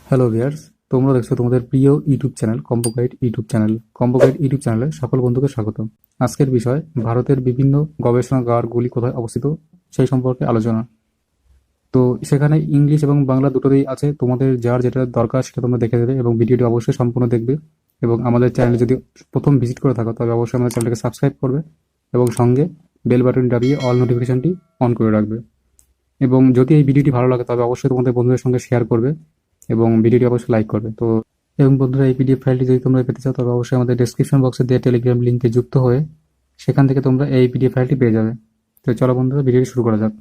Hello viewers, তোমরা দেখছো তোমাদের প্রিয় YouTube channel combo guide YouTube channel. Combo guide YouTube চ্যানেলে সকল বন্ধুকে স্বাগত। আজকের বিষয় ভারতের বিভিন্ন গবেষণাগারগুলি কোথায় অবস্থিত সেই সম্পর্কে আলোচনা। তো সেখানে ইংলিশ এবং বাংলা দুটোতেই আছে, তোমাদের যার যেটা দরকার সেটা তোমরা দেখে দেবে এবং ভিডিওটি অবশ্যই সম্পূর্ণ দেখবে। এবং আমাদের চ্যানেলে যদি প্রথম ভিজিট করে থাকো তবে অবশ্যই আমাদের চ্যানেলটাকে সাবস্ক্রাইব করবে এবং সঙ্গে বেল বাটন দাবিয়ে অল নোটিফিকেশনটি অন করে রাখবে। এবং যদি এই ভিডিওটি ভালো লাগে তবে অবশ্যই তোমাদের বন্ধুদের সঙ্গে শেয়ার করবে এবং ভিডিওটি অবশ্যই লাইক করবে। তো এবং বন্ধুরা, এই পিডিএফ ফাইলটি যদি তোমরা পেতে চাও তবে অবশ্যই আমাদের ডেসক্রিপশন বক্সে দেওয়া টেলিগ্রাম লিঙ্কে যুক্ত হয়ে সেখান থেকে তোমরা এই পিডিএফ ফাইলটি পেয়ে যাবে। তো চলো বন্ধুরা, ভিডিওটি শুরু করা যাক।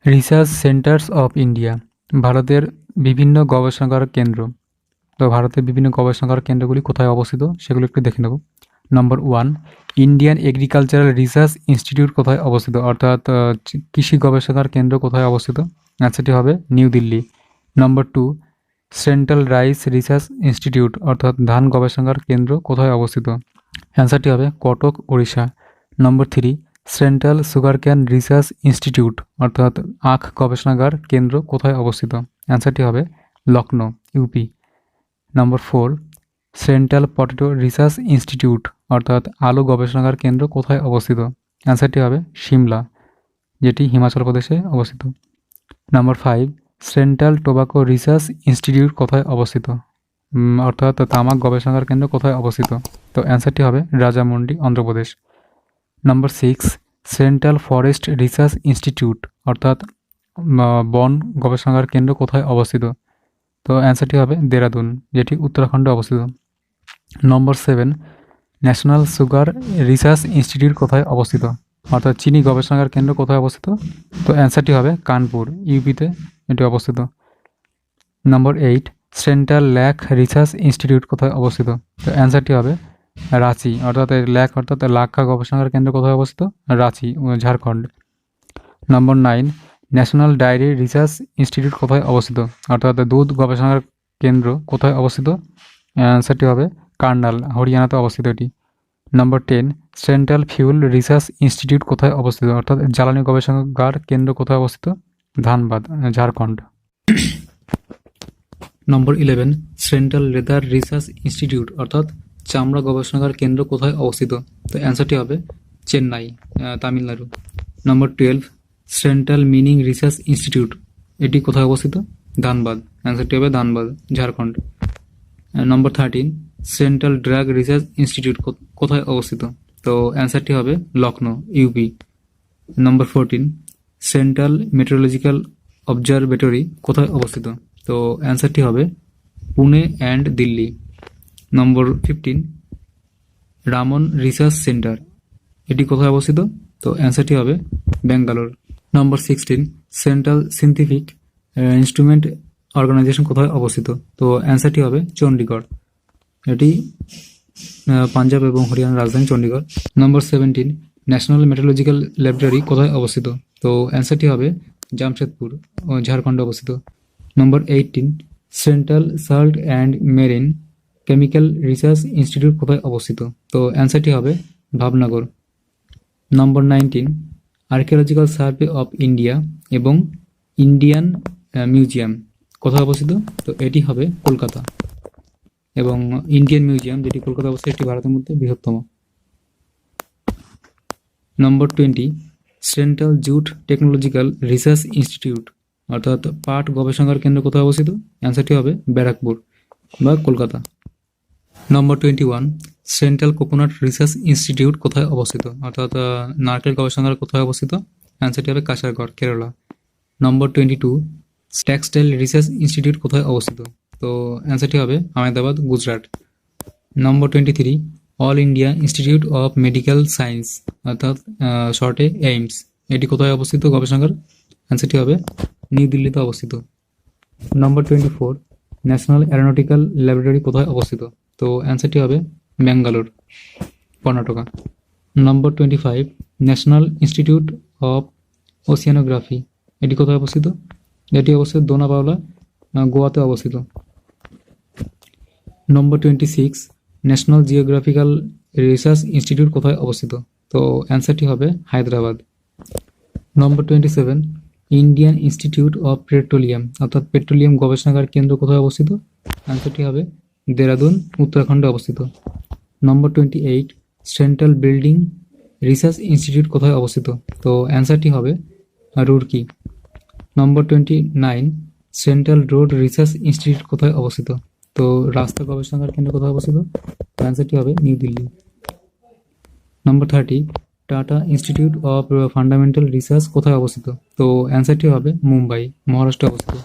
রিসার্চ সেন্টার্স অফ ইন্ডিয়া, ভারতের বিভিন্ন গবেষণাগার কেন্দ্র। তো ভারতের বিভিন্ন গবেষণাগার কেন্দ্রগুলি কোথায় অবস্থিত সেগুলো একটু দেখে নেব। নম্বর 1, ইন্ডিয়ান এগ্রিকালচারাল রিসার্চ ইনস্টিটিউট কোথায় অবস্থিত, অর্থাৎ কৃষি গবেষণাগার কেন্দ্র কোথায় অবস্থিত? অ্যান্সারটি হবে নিউ দিল্লি। নম্বর 2, সেন্ট্রাল রাইস রিসার্চ ইনস্টিটিউট, অর্থাৎ ধান গবেষণাগার কেন্দ্র কোথায় অবস্থিত? অ্যান্সারটি হবে কটক, ওড়িশা। নম্বর 3, central sugar cane research institute, অর্থাৎ আখ গবেষণাগার কেন্দ্র কোথায় অবস্থিত? অ্যান্সারটি হবে লখনৌ, ইউপি। নম্বর 4, সেন্ট্রাল পটেটো রিসার্চ ইনস্টিটিউট, অর্থাৎ আলু গবেষণাগার কেন্দ্র কোথায় অবস্থিত? অ্যান্সারটি হবে সিমলা, যেটি হিমাচল প্রদেশে অবস্থিত। Number 5, central tobacco research institute কোথায় অবস্থিত, অর্থাৎ তামাক গবেষণাগার কেন্দ্র কোথায় অবস্থিত? তো অ্যান্সারটি হবে Rajahmundry, Andhra Pradesh. Number 6, central forest research institute, অর্থাৎ বন গবেষণাগার কেন্দ্র কোথায় অবস্থিত? তো অ্যান্সারটি হবে দেরাদুন, যেটি উত্তরাখণ্ডে অবস্থিত। নম্বর 7, ন্যাশনাল সুগার রিসার্চ ইনস্টিটিউট কোথায় অবস্থিত, অর্থাৎ চিনি গবেষণাগার কেন্দ্র কোথায় অবস্থিত? তো অ্যান্সারটি হবে কানপুর, ইউপিতে এটি অবস্থিত। নম্বর 8, সেন্ট্রাল ল্যাক রিসার্চ ইনস্টিটিউট কোথায় অবস্থিত? তো অ্যান্সারটি হবে রাঁচি, অর্থাৎ ল্যাক অর্থাৎ লাক্ষা গবেষণাগার কেন্দ্র কোথায় অবস্থিত? রাঁচি, ঝাড়খণ্ড। নম্বর 9, ন্যাশনাল ডায়েরি রিসার্চ ইনস্টিটিউট কোথায় অবস্থিত, অর্থাৎ দুধ গবেষণাগার কেন্দ্র কোথায় অবস্থিত? অ্যান্সারটি হবে কার্নাল, হরিয়ানাতে অবস্থিত এটি। নম্বর 10, সেন্ট্রাল ফিউল রিসার্চ ইনস্টিটিউট কোথায় অবস্থিত, অর্থাৎ জ্বালানি গবেষণাগার কেন্দ্র কোথায় অবস্থিত? ধানবাদ, ঝাড়খণ্ড। নম্বর 11, সেন্ট্রাল লেদার রিসার্চ ইনস্টিটিউট, অর্থাৎ চামড়া গবেষণাগার কেন্দ্র কোথায় অবস্থিত? তো অ্যান্সারটি হবে চেন্নাই, তামিলনাড়ু। নম্বর 12, সেন্ট্রাল মিনিং রিসার্চ ইনস্টিটিউট, এটি কোথায় অবস্থিত? ধানবাদ, অ্যান্সারটি হবে ধানবাদ, ঝাড়খণ্ড। নম্বর 13, সেন্ট্রাল ড্রাগ রিসার্চ ইনস্টিটিউট কোথায় অবস্থিত? তো অ্যান্সারটি হবে লখনৌ, ইউপি। নম্বর 14, সেন্ট্রাল মেট্রোলজিক্যাল অবজারভেটরি কোথায় অবস্থিত? তো অ্যান্সারটি হবে Pune and Delhi. Number 15, Raman research centre, এটি কোথায় অবস্থিত? তো অ্যান্সারটি হবে Bangalore. Number 16, central scientific instrument organisation কোথায় অবস্থিত? তো অ্যান্সারটি হবে চণ্ডীগড়, এটি পাঞ্জাব এবং হরিয়ানার রাজধানী চণ্ডীগড়। নম্বর 17, ন্যাশনাল মেট্রোলজিক্যাল ল্যাবরেটরি কোথায় অবস্থিত? তো অ্যান্সারটি হবে জামশেদপুর, ঝাড়খণ্ডে অবস্থিত। নম্বর 18, central salt and marine chemical research institute কোথায় অবস্থিত? তো অ্যান্সারটি হবে ভাবনগর। নম্বর 19, আর্কিওলজিক্যাল সার্ভে অফ ইন্ডিয়া এবং ইন্ডিয়ান মিউজিয়াম কোথায় অবস্থিত? তো এটি হবে কলকাতা, এবং ইন্ডিয়ান মিউজিয়াম যেটি কলকাতা অবস্থিত এটি ভারতের মধ্যে বৃহত্তম। নম্বর 20, central jute technological research institute, অর্থাৎ পাট গবেষণাগার কেন্দ্র কোথায় অবস্থিত? অ্যান্সারটি হবে ব্যারাকপুর বা কলকাতা। নম্বর 21, সেন্ট্রাল কোকোনাট রিসার্চ ইনস্টিটিউট কোথায় অবস্থিত, অর্থাৎ নারকেল গবেষণাগার কোথায় অবস্থিত? অ্যান্সারটি হবে কাসারগড়, কেরালা। নম্বর 22, টেক্সটাইল রিসার্চ ইনস্টিটিউট কোথায় অবস্থিত? তো অ্যান্সারটি হবে আহমেদাবাদ, গুজরাট। নম্বর 23, all India institute of medical science, অর্থাৎ শর্টে এইমস, এটি কোথায় অবস্থিত গবেষণাগার? অ্যান্সারটি হবে নিউ দিল্লিতে অবস্থিত। নম্বর 24, ন্যাশনাল অ্যারোনটিক্যাল ল্যাবরেটরি কোথায় অবস্থিত? তো অ্যান্সারটি হবে ব্যাঙ্গালোর, কর্ণাটকা। নম্বর 25, ন্যাশনাল ইনস্টিটিউট অফ ওশিয়ানোগ্রাফি, এটি কোথায় অবস্থিত? এটি অবস্থিত দোনাপাওলা, গোয়াতে অবস্থিত। নম্বর 26, ন্যাশনাল জিওগ্রাফিক্যাল রিসার্চ ইনস্টিটিউট কোথায় অবস্থিত? তো অ্যান্সারটি হবে হায়দ্রাবাদ। নম্বর 27, ইন্ডিয়ান ইনস্টিটিউট অফ পেট্রোলিয়াম অর্থাৎ পেট্রোলিয়াম গবেষণাগার কেন্দ্র কোথায় অবস্থিত? অ্যান্সারটি হবে দেরাদুন, উত্তরাখণ্ডে অবস্থিত। নম্বর 28, সেন্ট্রাল বিল্ডিং রিসার্চ ইনস্টিটিউট কোথায় অবস্থিত? তো অ্যান্সারটি হবে রুরকি। নম্বর 29, সেন্ট্রাল রোড রিসার্চ ইনস্টিটিউট কোথায় অবস্থিত? তো রাস্তা গবেষণাগার কেন্দ্র কোথায় অবস্থিত? অ্যান্সারটি হবে new Delhi. Number 30, tata institute of fundamental research কোথায় অবস্থিত? তো অ্যান্সারটি হবে মুম্বাই, মহারাষ্ট্রে অবস্থিত।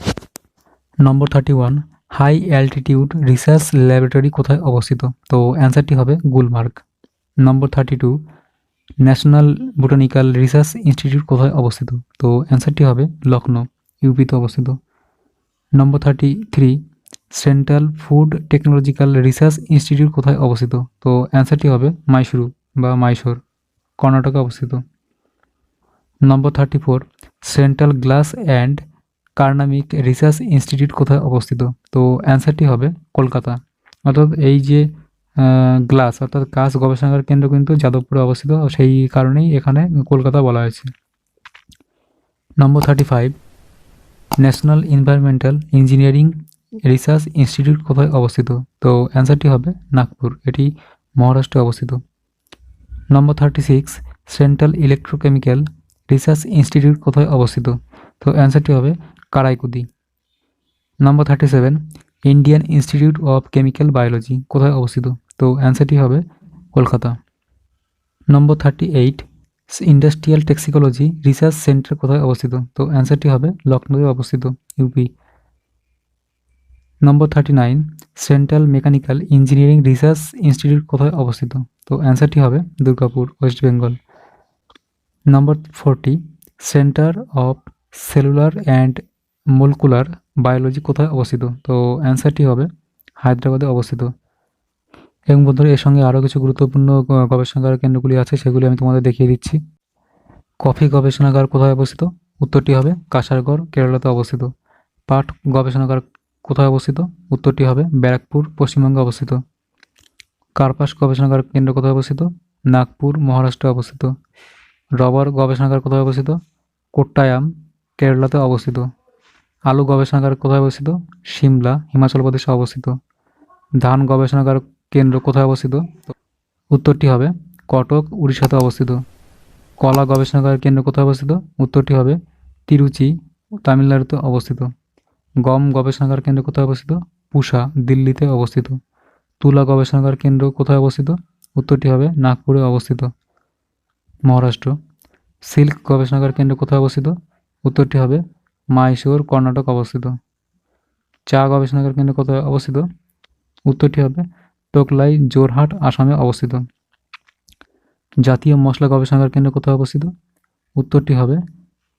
নম্বর 31, হাই অ্যালটিটিউড রিসার্চ ল্যাবরেটরি কোথায় অবস্থিত? তো অ্যান্সারটি হবে গুলমার্গ। নম্বর 32, ন্যাশনাল বোটানিক্যাল রিসার্চ ইনস্টিটিউট কোথায় অবস্থিত? তো অ্যান্সারটি হবে লখনৌ, ইউপিতে অবস্থিত। নম্বর 33, central food technological research institute কোথায় অবস্থিত? তো অ্যান্সারটি হবে মাইসুরু বা মাইসোর, কর্ণাটকে অবস্থিত। Number 34, central glass and ceramic research institute কোথায় অবস্থিত? তো অ্যান্সারটি হবে কলকাতা। অর্থাৎ এই যে গ্লাস অর্থাৎ কাঁচ গবেষণাগার কেন্দ্র কিন্তু যাদবপুরে অবস্থিত, সেই কারণেই এখানে কলকাতা বলা হয়েছে। নম্বর 35, national environmental engineering research institute কোথায় অবস্থিত? তো অ্যান্সারটি হবে নাগপুর, এটি মহারাষ্ট্রে অবস্থিত। নম্বর 36, সেন্ট্রাল ইলেকট্রোকেমিক্যাল রিসার্চ ইনস্টিটিউট কোথায় অবস্থিত? তো অ্যান্সারটি হবে কারাইকুদি। নম্বর 37, Indian institute of chemical biology কোথায় অবস্থিত? তো অ্যান্সারটি হবে কলকাতা। নম্বর 38, ইন্ডাস্ট্রিয়াল টক্সিকোলজি রিসার্চ সেন্টার কোথায় অবস্থিত? তো অ্যান্সারটি হবে লখনৌয়ে অবস্থিত, ইউপি। নম্বর 39, central mechanical engineering research institute কোথায় অবস্থিত? তো অ্যান্সারটি হবে Durgapur, West Bengal. Number 40, centre of cellular and molecular biology কোথায় অবস্থিত? তো অ্যান্সারটি হবে হায়দ্রাবাদে অবস্থিত। এবং বন্ধুরা এর সঙ্গে আরও কিছু গুরুত্বপূর্ণ গবেষণাগার কেন্দ্রগুলি আছে, সেগুলি আমি তোমাদের দেখিয়ে দিচ্ছি। কফি গবেষণাগার কোথায় অবস্থিত? উত্তরটি হবে কাসারগড়, কেরালাতে অবস্থিত। পাট গবেষণাগার কোথায় অবস্থিত? উত্তরটি হবে ব্যারাকপুর, পশ্চিমবঙ্গে অবস্থিত। কার্পাস গবেষণাগার কেন্দ্র কোথায় অবস্থিত? নাগপুর, মহারাষ্ট্রে অবস্থিত। রবার গবেষণাগার কোথায় অবস্থিত? কোট্টায়াম, কেরালাতে অবস্থিত। আলু গবেষণাগার কোথায় অবস্থিত? সিমলা, হিমাচল প্রদেশে অবস্থিত। ধান গবেষণাগার কেন্দ্র কোথায় অবস্থিত? উত্তরটি হবে কটক, উড়িষ্যাতে অবস্থিত। কলা গবেষণাগার কেন্দ্র কোথায় অবস্থিত? উত্তরটি হবে তিরুচি, তামিলনাড়ুতে অবস্থিত। গম গবেষণাগার কেন্দ্র কোথায় অবস্থিত? পুসা, দিল্লিতে অবস্থিত। তুলা গবেষণাগার কেন্দ্র কোথায় অবস্থিত? উত্তরটি হবে নাগপুরে অবস্থিত, মহারাষ্ট্র। সিল্ক গবেষণাগার কেন্দ্র কোথায় অবস্থিত? উত্তরটি হবে মাইসোর, কর্ণাটক অবস্থিত। চা গবেষণাগার কেন্দ্র কোথায় অবস্থিত? উত্তরটি হবে টোকলাই, জোরহাট, আসামে অবস্থিত। জাতীয় মশলা গবেষণাগার কেন্দ্র কোথায় অবস্থিত? উত্তরটি হবে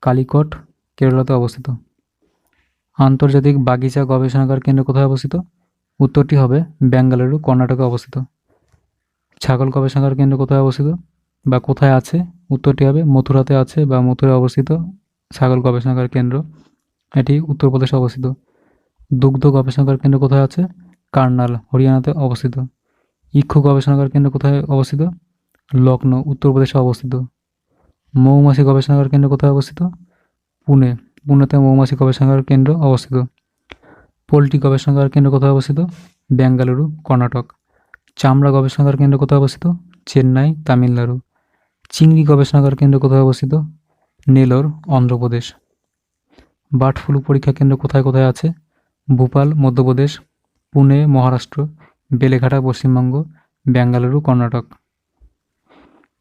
কালিকট, কেরালাতে অবস্থিত। আন্তর্জাতিক বাগিচা গবেষণাগার কেন্দ্র কোথায় অবস্থিত? উত্তরটি হবে বেঙ্গালুরু, কর্ণাটকে অবস্থিত। ছাগল গবেষণাগার কেন্দ্র কোথায় অবস্থিত বা কোথায় আছে? উত্তরটি হবে মথুরাতে আছে বা মথুরায় অবস্থিত ছাগল গবেষণাগার কেন্দ্র, এটি উত্তরপ্রদেশে অবস্থিত। দুগ্ধ গবেষণাগার কেন্দ্র কোথায় আছে? কার্নাল, হরিয়ানাতে অবস্থিত। ইক্ষু গবেষণাগার কেন্দ্র কোথায় অবস্থিত? লখনৌ, উত্তরপ্রদেশে অবস্থিত। মৌমাছি গবেষণাগার কেন্দ্র কোথায় অবস্থিত? পুনে, পুনেতে মৌমাছি গবেষণাগার কেন্দ্র অবস্থিত। পোলট্রি গবেষণাগার কেন্দ্র কোথায় অবস্থিত? বেঙ্গালুরু, কর্ণাটক। চামড়া গবেষণাগার কেন্দ্র কোথায় অবস্থিত? চেন্নাই, তামিলনাড়ু। চিংড়ি গবেষণাগার কেন্দ্র কোথায় অবস্থিত? নেলোর, অন্ধ্রপ্রদেশ। বার্ড ফ্লু পরীক্ষা কেন্দ্র কোথায় কোথায় আছে? Bhopal, Madhya Pradesh. Pune, Maharashtra. Beleghata, Paschimbanga. Bengaluru, Karnataka.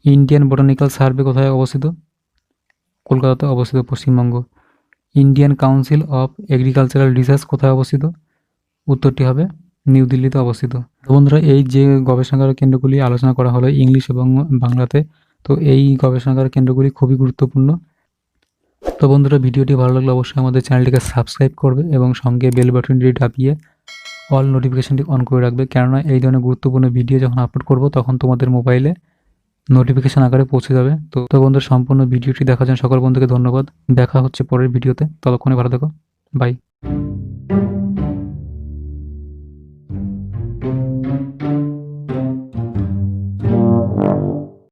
Indian botanical survey কোথায় অবস্থিত? কলকাতাতে অবস্থিত, Paschimbanga. Indian council of agricultural research কোথায় অবস্থিত? উত্তরটি হবে নিউ দিল্লিতে অবস্থিত। তো বন্ধুরা এই যে গবেষণাগার কেন্দ্রগুলি আলোচনা করা হলো ইংলিশ এবং বাংলাতে, তো এই গবেষণাগার কেন্দ্রগুলি খুবই গুরুত্বপূর্ণ। তো বন্ধুরা ভিডিওটি ভালো লাগলে অবশ্যই আমাদের চ্যানেলটিকে সাবস্ক্রাইব করবে এবং সঙ্গে বেল বাটনটি দাবিয়ে অল নোটিফিকেশনটি অন করে রাখবে, কেননা এই ধরনের গুরুত্বপূর্ণ ভিডিও যখন আপলোড করব তখন তোমাদের মোবাইলে নোটিফিকেশন আকারে পৌঁছে যাবে। তো বন্ধুরা সম্পূর্ণ ভিডিওটি দেখার জন্য সকল বন্ধুকে ধন্যবাদ। দেখা হচ্ছে পরের ভিডিওতে, ততক্ষণে ভালো থেকো, বাই।